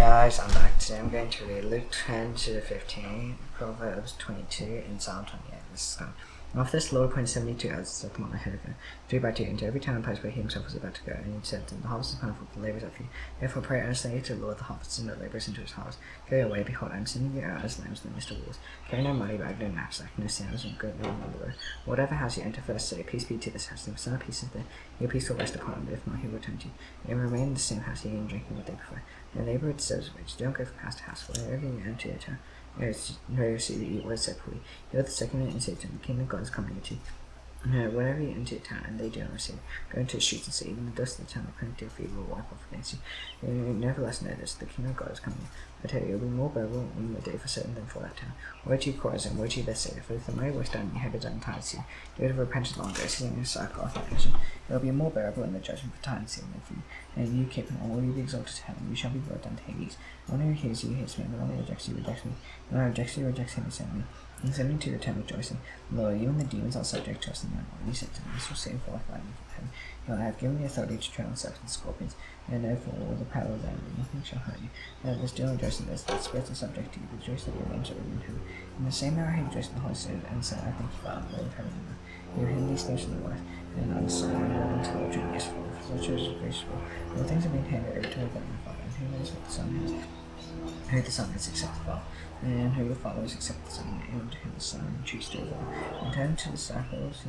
guys, I'm back. Today I'm going to read Luke 10 to 15, Proverbs 22, and Psalm 28. This is going. After this, the Lord appointed 72 elders to set them on ahead of him, 2 by 2, into every town and place where he himself was about to go. And he said to them, the harvest is plentiful, the labourers are few. Therefore pray earnestly to the Lord the harvest, and the labourers into his harvest. Go your way, behold, I am sending you out as lambs in the midst of wolves. Carry no money bag, no knapsack, no sandals, and go no on the road. Whatever house you enter first, say, peace be to this house. If some peace is there, your peace will rest upon him, but if not, he will return to you. And remain in the same house, eating and drinking what they prefer. The labourer deserves a wage. Don't go from house to house, for wherever you enter your town, where you see that you were said for you. You are the second and say to him, the kingdom of God is coming to you. Whenever you enter your town and they do not receive, go into the streets and say, even the dust of the town will cling to your feet will wipe off against you. Nevertheless know this, the kingdom of God is coming. I tell you, it will be more bearable in the day for certain than for that town. Woe to you, Chorazin, woe to you, Bethsaida, for if the merry west and your head is untied to you, you would have repented long ago, sitting in sackcloth and ashes. It will be more bearable in the judgment for time than for you. And you, Capernaum, will you be exalted to heaven? You shall be brought down to Hades. The one who hears you hates me, and the one who rejects you rejects me. The one who rejects you rejects him who sent me. And send me to return rejoicing. Lo, you and the demons are subject to us in that one. He said to them, this will save forth lightning from heaven. I have given you authority to tread on serpents and scorpions, and therefore all the power of the enemy, nothing shall hurt you. Now still rejoice in this, that spirits are subject to you, rejoice that your names are written in heaven. In the same hour he rejoiced in the Holy Spirit, and said, I thank you, Father, Lord of heaven and earth. You have hidden these things from the wise, and understood them until the children is full, for the church is graceful. All things have been handed over to my God and my Father, and who knows what the Son has? Who the Son is except the Father, and who the Father is except the Son, and to whom the Son chooses to obey. And turning to the disciples,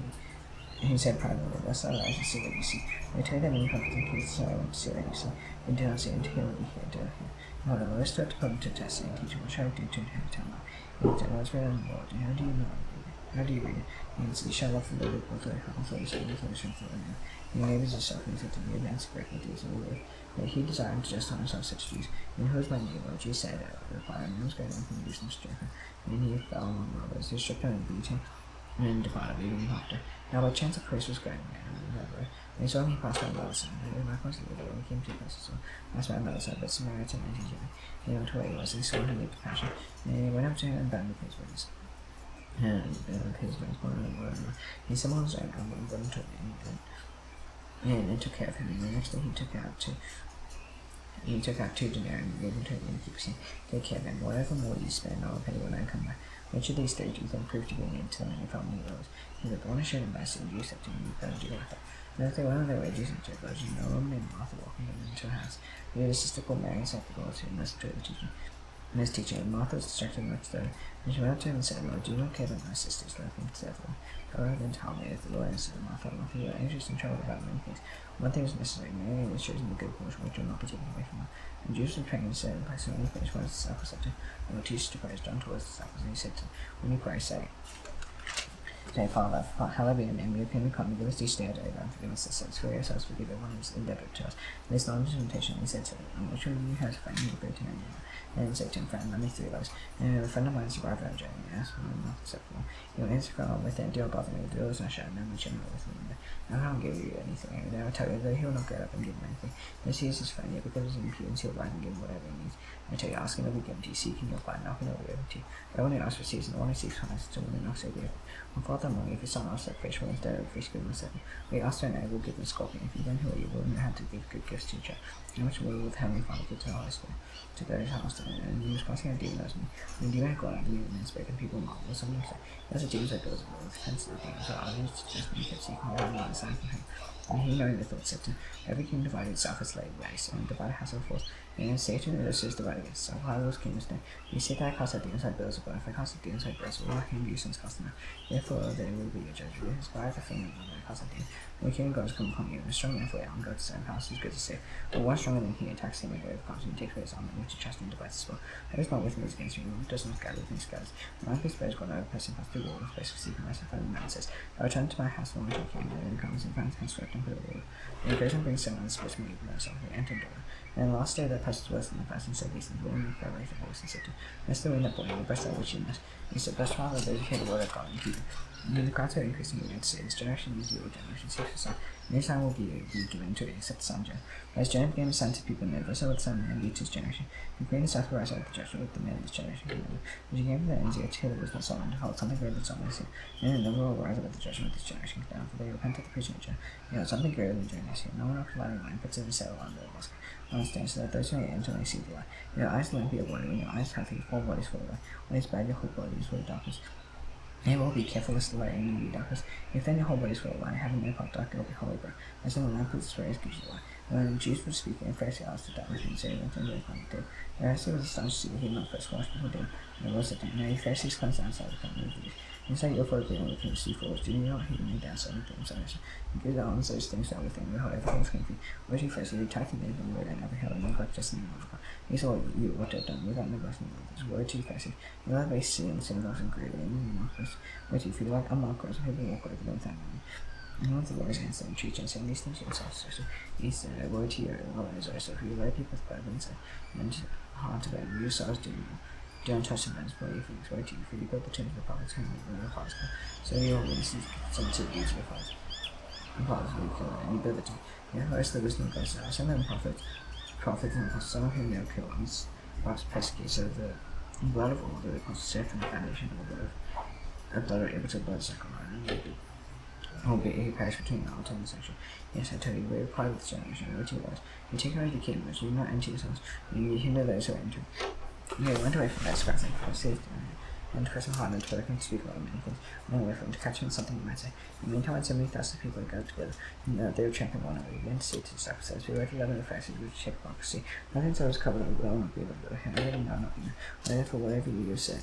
he said privately, thus I rise and see what you see. They tell them in confidence and peace, so I want to see what you see. And do not see and hear what you hear, do not hear. Hold on, let's start to put him to test and teach him what shall I do to inherit eternal life. He said, what's read in the Lord, and how do you know it? How do you read it? And so you shall love the Lord with all thy heart, with all your soul, with all your strength, with all your mind. And your neighbours yourself, and he said to me, advance the great deeds of the Lord. But he desired to justify himself such Jews. And who is my neighbour? Jesus said, reply, and was greater than Jerusalem strength. And he fell among robbers, who stripped him and beat him, and departed, leaving him after. Now by chance a priest was going there, and he saw him, he passed by on the other side. And likewise the other, he came to the place as well, passed by on the other side, but Samaritan and he journey. He went to where he was, and he saw him with compassion. And he went up to him and bound his wounds. And his wounds were he summoned his own arm and brought him to him, and took care of him. And the next day he took out 2 denarii and gave them to the innkeeper, saying, take care of him, whatever more you spend, I will pay you when I come back. Which of these 3 do you think proved to be an end to them, and he found many rose? He said, the one who showed him mercy, and you said to him, you better do like that. And as they went on their way, Jesus entered the village, and a woman named Martha welcomed him into her house. He had a sister called Mary, and sat the Lord, and listened to the teaching. And his teaching, and Martha was distracted much though. And she went up to him and said, Lord, do you not care about my sisters? Let them serve them. However, then tell me, if the Lord answered Martha, Martha, you are anxious and troubled about many things. One thing is necessary, Mary has chosen the good portion, which will not be taken away from her. And Jesus was praying and said, by so many things, one of his disciples said to him, Lord, teach us to pray as John towards the disciples. And he said to them, when you pray, say, Father, hallowed be your name, your kingdom come, give us each day our daily bread, and forgive us our sins, for we ourselves forgive everyone who is indebted to us. And this not into temptation, he said to them, which one of you has a friend who will go to him? And he said to him, friend, lend me 3 loaves. And a friend of mine survived our journey, and asked him not acceptable. He will answer from with it, do not bother me, the door is not shut, no one shall know with me. Now I don't give you anything, and I will tell you that he will not get up and give him anything. Unless he is his friend, yet because of his impudence, he will rise and give him whatever he needs. I tell you, ask and it will be given to you, seek and you will find, knock and it will be opened to you. No one who asks receives, and the one who seeks finds, and the one who knocks will be opened. One father among you, if his son asks that fish, will instead of fish give him a serpent? We ask for an egg, will give him a scorpion. If you then who are evil, and know how to give good gifts to each other, how much will the heavenly Father give to the Holy Spirit? To those who asked him, and he was casting out demons. When the demon had gone out, the men spake, and people marveled. Some of them said, as the demons are Beelzebub, with offense to the demons, so others just when he kept seeking all the light sign from him. And he, knowing the thought, said to him, every kingdom divided itself is laid waste, and divided house of force. And Satan and this is divided against itself. How those kingdoms stand? You say that I cast out demons like Beelzebub, if I cast out demons like Beelzebub, all him you sins cast them out. Therefore there will be a judgment. It is by the finger of the cast out demons. When the king of God has come upon you, and a strong man for on God's own house is good to save. But one stronger than he attacks him and overcomes him, takes away his armor, which he trusts and divides his spoil. Who is not with me is against me, who does not scatter with me scatters. When my peace bears gone over, person pass through the wall, the place of seeking rest, and find the man says, I return to my house when I take him, and comes and finds hands swept and put away. And he goes and brings someone and splits me from himself, and enter door. And the last day that passed worse than the first, and said these things, will only raise the voice and said to him, that's the wind that bore you, the breast out which you must. And he said, blessed Father, those who hear the word of God and keep it. The crowds are increasing in the United States. Generation is the old generation, 6%. New son will be given to accept the son. As Jen became a son to people in the with son and lead to his generation. The Queen South rise out of the judgment with the man of his generation. When she came to the end, the Taylor was not someone to hold something greater than someone else. And the number will rise out of the judgment with this generation down, for they repent of the preaching of something greater than journey. No one after lighting line puts in a sail on the mosque. Understand so that those who enter may see the light. Your eyes will be a body, when your eyes have the whole body is full of light. When it's bad, your whole body is full of darkness. And will be careful lest the light in you be darkness. If then your whole body is full of light, having no part dark, it will be holy, bro. As in the lamp puts its rays gives you light. When Jesus was speaking, a Pharisee asked the darkness and said, "Went into the planet dead." The Pharisee was astonished to see that he had not first washed before dead. And the Lord said to him, "No, you Pharisees cleanse outside the planet of these. Inside your forehead and within the sea falls. Do you not hear me downside and inside? And good on those things that within you, however, things can be. What you Pharisee, you type the name of the word and never held and neglect just the name of God. He saw you what they have done without neglecting the word to you, Pharisee. You love base sin, synagogues and greater than you mockers. What do you feel like? I'm mockers, and people walk over them without me. And one of the Lord's answered and teach and saying these things yourselves. So he said, "I woe to you, Lord, as I so for you lay people with blood and say, and hard to them, you yourselves do. Don't touch the man's body, for it's way to you, for you built the tombs of the prophets whom you were fathers. So your witnesses sent to you to your fathers. The fathers will be killed, and you build the tomb. Your first the wisdom of God, so send them prophets and apostles, some of whom they will kill, and perhaps persecute, so the blood of all the apostles served from the foundation of the blood are able to blood sacrifice, and albeit he perished between the altar and the sanctuary. Yes, I tell you, we reply with this generation, what you was. You take away the kingdom, which you do not enter yourselves, and you hinder those who enter. They went away from that scratching for a saved and pressing hard and Twitter can speak about many things. Went away from him to catch him something he might say. In the meantime, so many thousands of people had gathered together, and they were trampling one another again to see to sacrifice. We were together in the Pharisees with hypocrisy. Nothing so was covered with will not be able to do. I really know nothing. Therefore, whatever you say,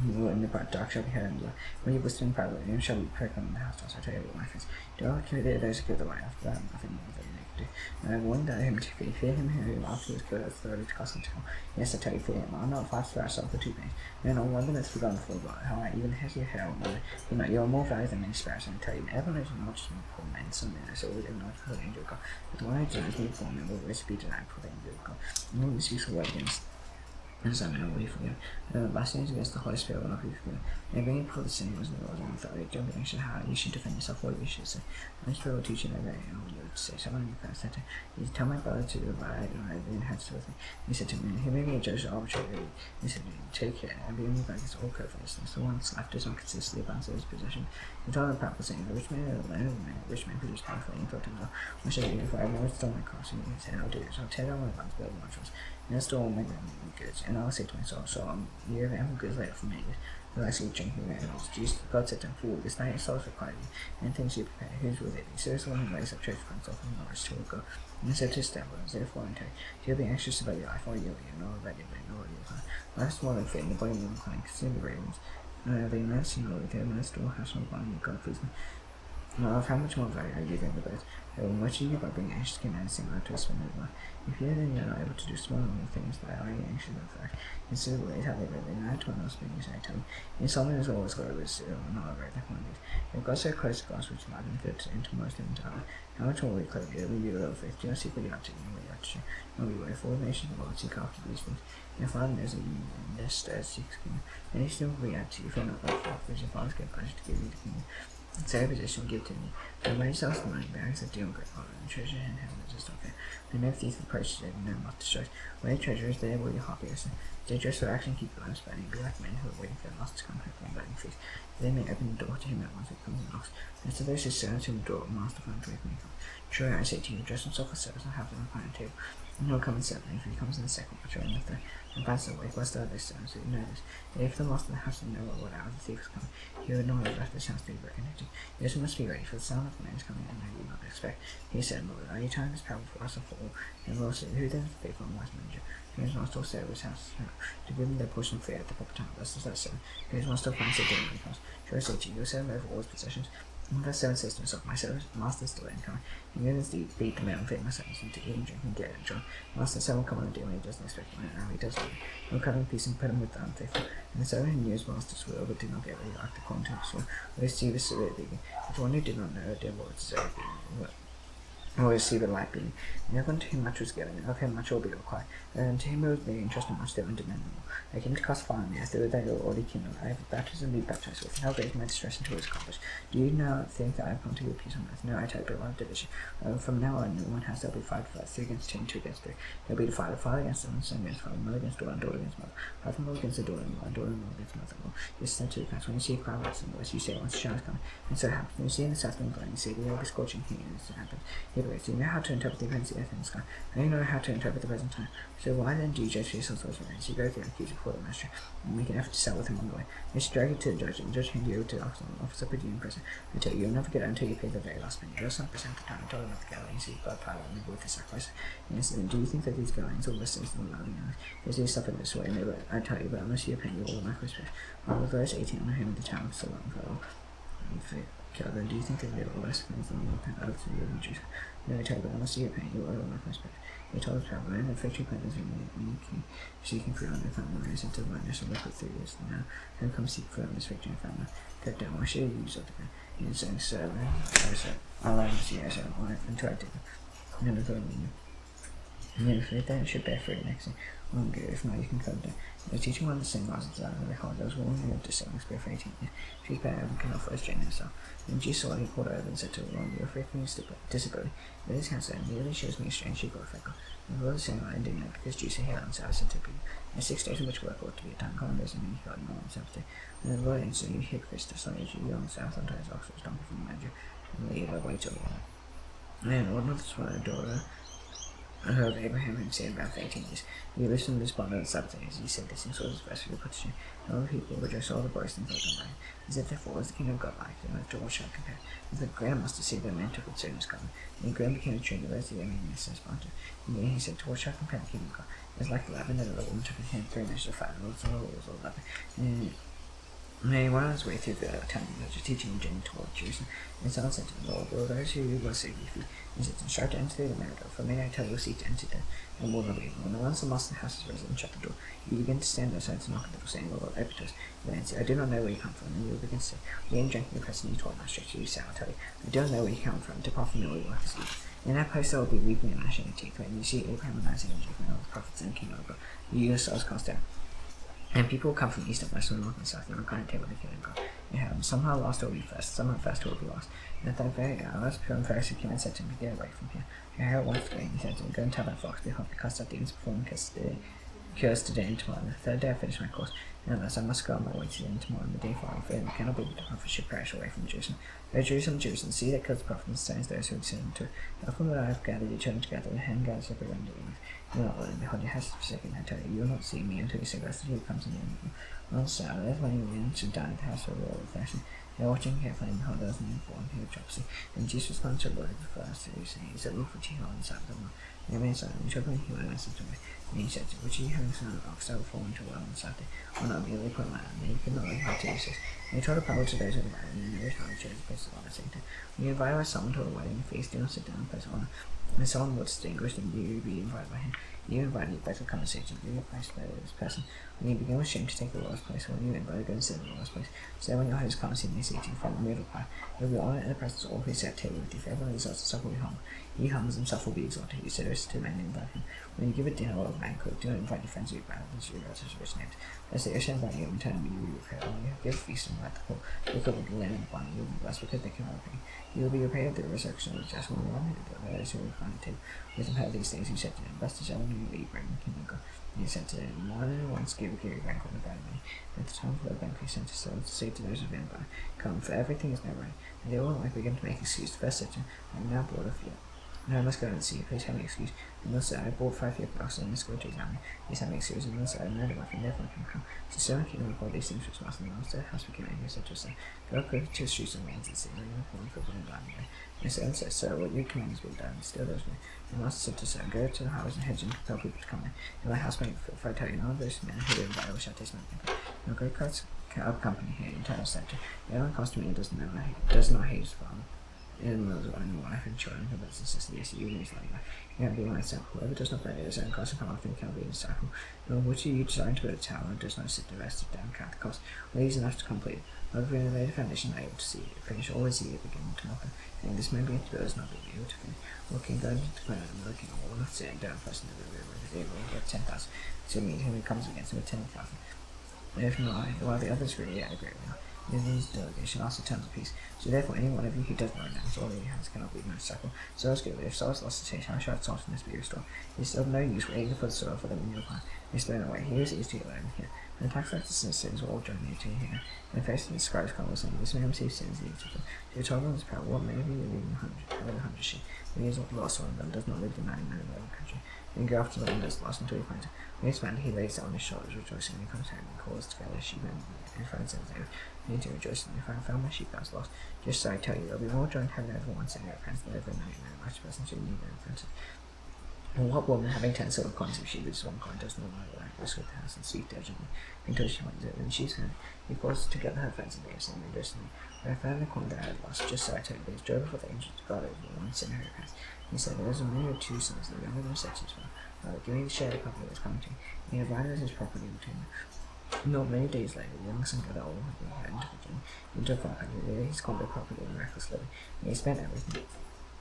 you will in the dark shall be heard in blood. When you whisper in private, you shall be proclaimed in the house. I tell you what my friends. Do not kill those who kill the light after that, nothing more than they can do. And I warn that him to fear him who afterwards killed us thoroughly to cast him to hell. Yes, I tell you, fear him. I'm not fast for ourselves for 2 days. And on one that's forgotten for God, how I even has your hair on my you know, you are more valuable than many sparrows, and I tell you, never let you not just be poor men, some men, so we live not for the angel of God. But the one who does me for men will always be denied for the angel of God. And no one speaks a word against and some men will be forgiven. Blasphemy against the Holy Spirit will not be forgiven. And bringing before the sin was the Lord and authority. Don't be anxious how you should defend yourself, what you should say. And the Spirit will teach you that very old you would say. Someone in the past said to you, tell my brother to divide and I then had to with me. He said to me, he made me a judge arbitrarily. He said to me, take care and be moved by this all covetousness. The one that's left does not consist of the abundance of his possession. He told the parable saying, the rich man and the land of the man, the rich man produced powerful and he thought to himself, what shall I do if I have no stone my cross? And he said, I'll do this. I'll tear down my bonds, build my trust. And I store all my goods. And I'll say to myself, so you have ample goods laid up for many years. But I see drinking animals. God said to him, fool, this night your soul is required of you, and things you prepare, whose will they be? So is the one who lays up treasure for himself in the Lord's to will go. And he said to his stepbrothers, therefore I tell you, you'll be anxious about your life, or you'll be, nor about your brain, nor your time. Life is more than fit, and the body more than cunning, consider the ravens. They immense and glory, their immense storehouse of abundant, God please me. Now, of how much more value are you than the birds? They will much you by being anxious can add single to a spend of life. If you then are not able to do small little things that are anxious of fact, consider the ways how they live, and not to one else being I tell you. In Solomon is always glorious, not right like one of these. If God so close to God's which life and fit into most of entirely, how much more will we clothe you, leave you little faith? Do not seek what you are to, and what you are to show. Nor be aware, for all nations of the world seek after these things. Your Father knows that you in this seeks kingdom, and he still will be added to you, for not like that, because your Father's good pleasure to give you the kingdom. So every position give to me. And when yourselves the money bags that deal great honor and treasure in heaven is just unfair. And no thief approaches it, and no moth destroys. Where your treasure is, there will your heart be also. Stay dressed for action, keep your lamps burning. Be like men who are waiting for their master to come home from burning feast. They may open the door to him at once it comes and knocks. And to those who stand to the door, master finds way when he comes. Truly I say to you, dress himself for service and have them upon a table. And he'll come and serve them if he comes in the second watch or in the third. And finds the way, blessed are those servants who know this. If the master of the house didn't know what hour the thief was coming, he would not have left his house to be broken into. Yes, we must be ready, for the sound of the man is coming, and I will not expect. He said, Lord, are you tying this parable for us and for all? And the Lord said, who then is the faithful and wise manager, who is master also of his house, to give them their portion of fear at the proper time? Thus is that so. Who is master finds their dinner in the house. Shall I say to you, your servant over all his possessions? And verse 7 says to himself, my master is still incoming. He goes to beat the man and feed my servants, and to eat and drink and get and drunk. Master and servant will come on a day when he doesn't expect him, and now he does not. He'll cut him in peace and put him with the unfaithful. And the servant who knew his master's will, but did not get what he liked according to his will, will receive a severe beating. But the one who did not know, did what was deserved. always see the light beam. And when to him much was given, of him much will be required. And to him who was very interested much they went to men. I came to cost fire me as they were they already kindled. I have baptism be baptized with, and how great is my distress until it is accomplished. Do you now think that I have come to give peace on earth? No, I tell you, but one of division. From now on, no one has to be 5 to 5, 3 against 2, and 2 against 3. There'll be the father against son against father, mother against daughter, and daughter against mother. Father-in-law against the daughter-in-law, and daughter-in-law against mother-in-law. This is said to the class. When you see a crowd of the west, you say, once the shadow is coming. And so it happens. When you see in the south wind blowing, you say, there will be scorching heat, and this happens. Hypocrites, do you know how to interpret the events of the earth and the sky? I don't know how to interpret the present time. So why then do you judge for yourselves those events? You go to the accuser before the master, and make an effort to settle with him on the way. You should drag you to the judge, and the judge hand you over to the officer, put you in prison. I tell you, you'll never get out until you pay the very last penny. You also present the time and told him not to go, and you see blood pile on the with the sacrifice. Yes, then do you think that these guidelines all listens to the loving eyes? Yes, they suffer this way, and they will, I tell you, but unless you pay, you will not respect. On verse 18, on him the town of so long for then do you think that they were less things than you can out to the Jews? No, I tell you, but unless you pay, you will not respect. He told the traveler, and the victory plan is in seeking for their family, and said to the witness of liquid 3 years now, who come seek for this victory family. Cut down, why should you use of the gun? He is saying, sir, I'll let him see, I said, until I did it. And the third one. And then if they should bear fruit next thing, well, good, if not, you can come down. The teaching one of the same laws as that, they called those women who lived to sing spirit for 18 years. She's better and can offer us Jane herself. And she saw it, he called her over and said to her, well, you're afraid from your disability. But this cancer immediately shows me a strange she got a freckle. And the Lord is saying, I didn't know because Jews are here on Sabbath and people. In 6 days in which work ought to be done, common days and he got no on Sabbath day. And the Lord answered, you hypocrites, the son of you on Sabbath unto his ox was donkey from the manager, and leave away till the water. And Lord, not the son of daughter. I heard Abraham had said about 18 years. He listened to this bond on the Sabbath days. He said this and saw his best for the put to shame. And all the people rejoiced all the boys and thought them right. He said, therefore, was the kingdom of God like? And with what shall I compare? As the ground must have seen that men took concerning his government. And the ground became a tree, and the rest of the enemy says Sparta. And then he said, to what shall I compare the kingdom of God? It was like the leaven that a woman took in hand 3 measures of fat, and all was all leaven. And while on his way through the temple, he was teaching and journeying toward Jerusalem. And someone said to the Lord, will those who will save you feet? He said, instruct to enter through the narrow door, for may I tell you, seek to enter there, and will not be able. And once the master of the house is risen and shut the door, you begin to stand outside to knock at the door, saying, Lord, open to us. You answer, I do not know where you come from. And you will begin to say, we ain't drinking the present you taught my straight to you, so I'll tell you, I don't know where you come from. Depart from me, all you work is evil. In that place there will be weeping and gnashing of teeth, when you see Abraham and Isaac and Jacob and all the prophets and the kingdom of God, you yourselves cast down. And people will come from east and west and north and south and recline at table the kingdom of God. You have somehow lost will be first, somehow first will be lost. And at that very hour, as Pure and Pharisee came and said to him, get away from here. Your hair wants to go. He said to him, go and tell thy flocks, behold, I cast out demons before them, cures today and tomorrow. The third day I finish my course. And thus I must go on my way to the end tomorrow, and the day following, for it cannot be that the prophet should perish away from Jerusalem. O Jerusalem, Jerusalem, see that kills the prophet and stones those who would send them to it. Therefore that I have gathered your children together, and hand gathers every one to you. You will not let them, behold, your house is forsaken, I tell you, you will not see me until you say, blessed he who comes in the name of the Lord. On Saturday, when you went to dine at the house of the Lord of fashion, they were watching carefully, and behold, there was a newborn who was dropsy. And Jesus responded to the Lord of the first, who saying, he said, look for you on the Sabbath of the Lord. And he remained silent, and children he went and answered to me. And he said, which of you having son of an ox that will fall into a well on Saturday, will not merely put land, and he could not leave him to Jesus. And he told a parable to those who were invited, and every time he chose a place of honor, saying to him, when you invite someone to a wedding feast, do not sit down in a place of honor. When someone was distinguished, and you be invited by him, you invite you both will come and say to you, place by this person. When you begin with shame to take the lowest place, when you invite, go and sit in the lowest place. So when your host comes, he may say to you, from the middle part, you will be honored in the presence of all who sit at table with you. For everyone exalts himself will be humble. He humbles himself will be exalted. He says to men, invite him. When you give a dinner or a banquet, do not invite your friends or your brothers or your relatives or rich names. Lest they shall invite you and turn to you will be repaid. When you give a feast and invite the poor, you could with the linen and wine, you will be blessed because they cannot repay. You will be repaid at the resurrection of the just when the one who those who will find the table. With him heard these things, he said to them, blessed is everyone who eat bread in the kingdom of God. And he said to them, why did once give a banquet and invite me? At the time for the banquet, he sent his servants to say to those who had been by, come, for everything is now ready. And they all like began to make excuse. The first said to him, I am now bored of you. No, I must go and see. Please have an excuse. And they'll say, I bought 5 yoke of oxen and must go to examine. Please have an excuse. And they'll say, I know the wife and therefore I can come. So servant came and reported these things to his master. And the master of the house became angry and said to his son, go up quickly to the streets and lanes and see. And you're going for a blind way. And the servant said, sir, what you command is being done. And still there's no. And the master said to his son, go to the highways and hedges and compel people to come in. And my housemaid, for I tell you, none of those men who are invited shall taste my kingdom. And a great crowd of company here in town said to him, anyone comes to me and does not hate his father. And those one wife and children, her brothers and sisters, yes, you is like that. You can't be my disciple. Whoever does not bear his own cross and come after me cannot be a disciple. Nor which of you desiring to build a tower and does not sit the rest of down count the cost. Well, these enough to complete. But when I lay the foundation, I able to see it, finish always see it beginning to happen. And this may be to those not being able to finish. Looking down into the ground and looking all not sitting down person to the river is able to get 10,000. So meet him who comes against him with 10,000. If not, while the others really agree with him. In his delegation also tells a piece. So therefore any one of you who does not renounce all that he has cannot be most cycle. So is good, if Saul is lost to taste, how shall salt in this be restored? It is of no use waiting for the soil for the renewal plan. It is thrown away. Here is easy to learn here. And the tax collectors and sins will all join near to here. And the face of the scribes come saying, this man receives sins in each of them. So he told them his power, what many of you live in 100 sheep? But he is not lost one of them, does not live in 99 in the country. Then go after the one that is lost until he finds it. When he is found, he lays it on his shoulders, rejoicing, and he comes home and calls together sheep and friends and says, I need to rejoice in if I found my sheep that was lost. Just so I tell you, there will be more joy in heaven over one sinner repents than over 99 righteous persons who need no repentance. And what woman having 10 silver coins of sheep is one coin does not know that this with the house and speak diligently until she finds it, and she said, he calls together her friends and gives them rejoicing. When I found the coin that I had lost, just so I tell you, there is joy before the angels of God over one sinner who repents. He said, there is a man with 2 sons, the younger than 6 as well. Give me the share of the property that was coming to him. He divided his property between them. Not many days later, the young son got old and he had into a far country. There he squandered property in reckless living, and he spent everything.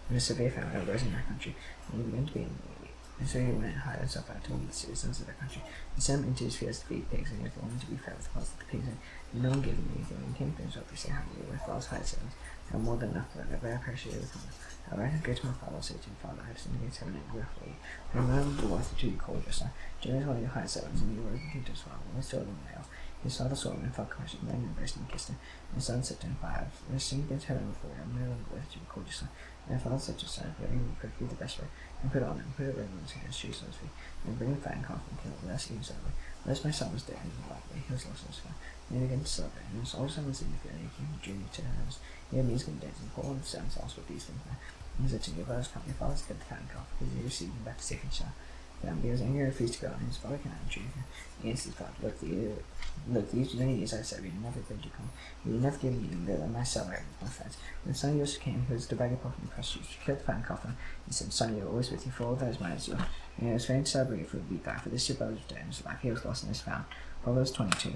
And a severe famine arose in that country, and he began to be in the navy. And so he went and hired himself out to one of the citizens of that country. He sent him into his fields to feed pigs, and he was wanted to be fed with the parts of the pigs, and no one gave him anything. And he came to himself, he said, how many were false hired servants, and more than enough for them, I appreciate with honor. However, I go to my father and say to him, Father, I have sinned against heaven and therefore you. And I remember the wife of 2 you called just now. Jun is one of your hired servants, and you were obedient as well. When I saw them male, his father saw him and felt compassion, then embraced him and kissed him. And his son said to him, I have sinned against heaven before you. I am no longer worthy to be called your son. And the father said to his son, Go and quickly the best way, and put it on him, put a ring on his hands, shoes on his feet, and bring a fat calf and kill it. Thus he was over. Thus my son was dead and alive, he was lost in his fire. And he began to celebrate, and his older son was in the field, and he came to Jun to her house. He had these good days, and Paul and his sons asked what these things were. And he said to me, Your father's killed the fat calf, because he received him back to safe and sound. Then he was angry and refused to go, and his father came out and treated him. He answered his father, Look, these many years I served you, and never bid you come. You will never give me my salary with my friends. When the son of yours came, who was the beggar prophet and prostitute, killed the fat calf, and he said, Son, you are always with you, for all those miners you are. And he was fain to celebrate for a week back, for this your brother was dead, and his life he was lost and is found. Proverbs 22.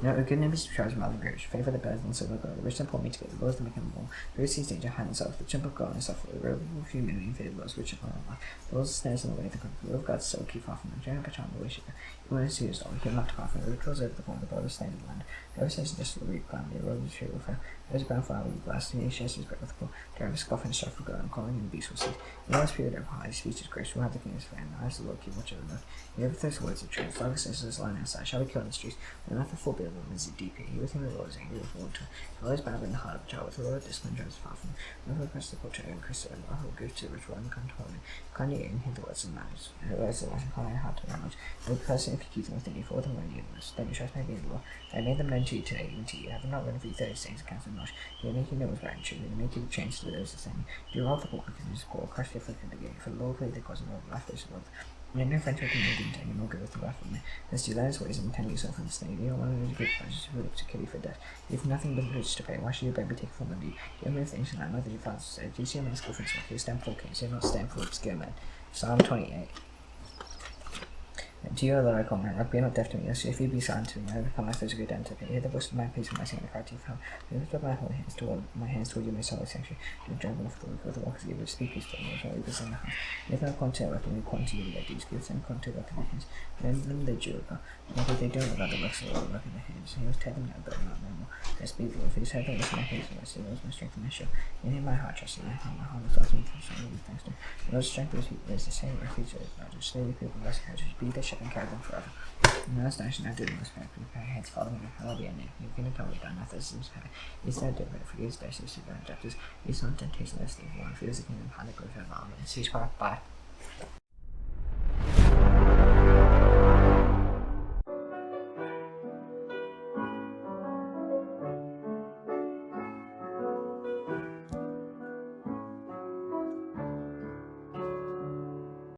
No, a good name is charged with mother grace. Favor the birds and silver gold. The rich and poor meet together. The laws that make them born. Those sees danger hide themselves. The chimp of God and suffer. The robe of humility favor those rich and poor life. The laws snares in the way of the crooked. The will of God's soul keep far from them. General Pacham, the worshipper. Even when it's his all, he will not depart from it. The road draws over the corn. The bird is slain in the land. Whoever says just the reap climb, the road is true will fail. There is a brown flower will be blessed. He shares his bread with the poor. Drive a scoff and strife for God, and calling him beast will cease. In the last period of high speech is grace. Will have the king's fan. The eyes of the Lord keep watch over them. He ever thirsts words of truth. Like a senseless line outside. Shall we kill in the streets? When not the full bill of them is a DP. He with him the Lord is angry with water. He always bound in the heart of a child. With the Lord discipline drives far from him. Whoever requests the culture and Christ and Allah will give to the rich one and come to holy. Kindly and hear the words of manners. And the words of life and call your heart to their knowledge. And the person if you keep them within you, for them when you know. Then your trust may be in the Lord. I made them known to you today, even to you. Have not run for you 30 things and counted much. They make you know what's right and true. They make you change to those the same. Do you love the poor because it is poor? Crush the afflicted again. For the Lord will the cause of all life is love. When no friend taking anything to you, nor good with the wrath of me. As do those ways and tend yourself from the snare. You don't want to good pleasures who look to kill you for death. You have nothing but rich to pay. Why should your bread be taken from under you? Do you have many things in that neither your father said? Do you see a man's difference with you? Stand for kings, you not stand for obscure men. Psalm 28. To you, Lord, I call my rock, be not deaf to me. Yes, if you be silent to me, I become my physical identity. Hear the voice of my peace and my sin, the cry to you for help. Lift up my holy hands toward you, my soul, sanctuary. Do not drive off the work of the walkers, give it speak peace to me, for we in the house. If I point to a weapon, we point to you their deeds, give them point to a weapon in their hands. Then they do about. Maybe they don't about the works of the work in their hands. He was telling them, but not no more. Let's be for if his head is my hands, and I see those my strength and my shield. In him my heart trusts, in my heart is also me, so I give thanks to him. The Lord's strength is the same refuge of his knowledge. Slowly people bless him, be their shepherd and carry them forever. In the last nation I do the most prayer, prepare heads, follow me, I will be in name. You can tell me down methods in high. He's there different for his dashes to go chapters. He's not temptation, less than one, feels the kingdom, hand the growth of armor. See you, bye.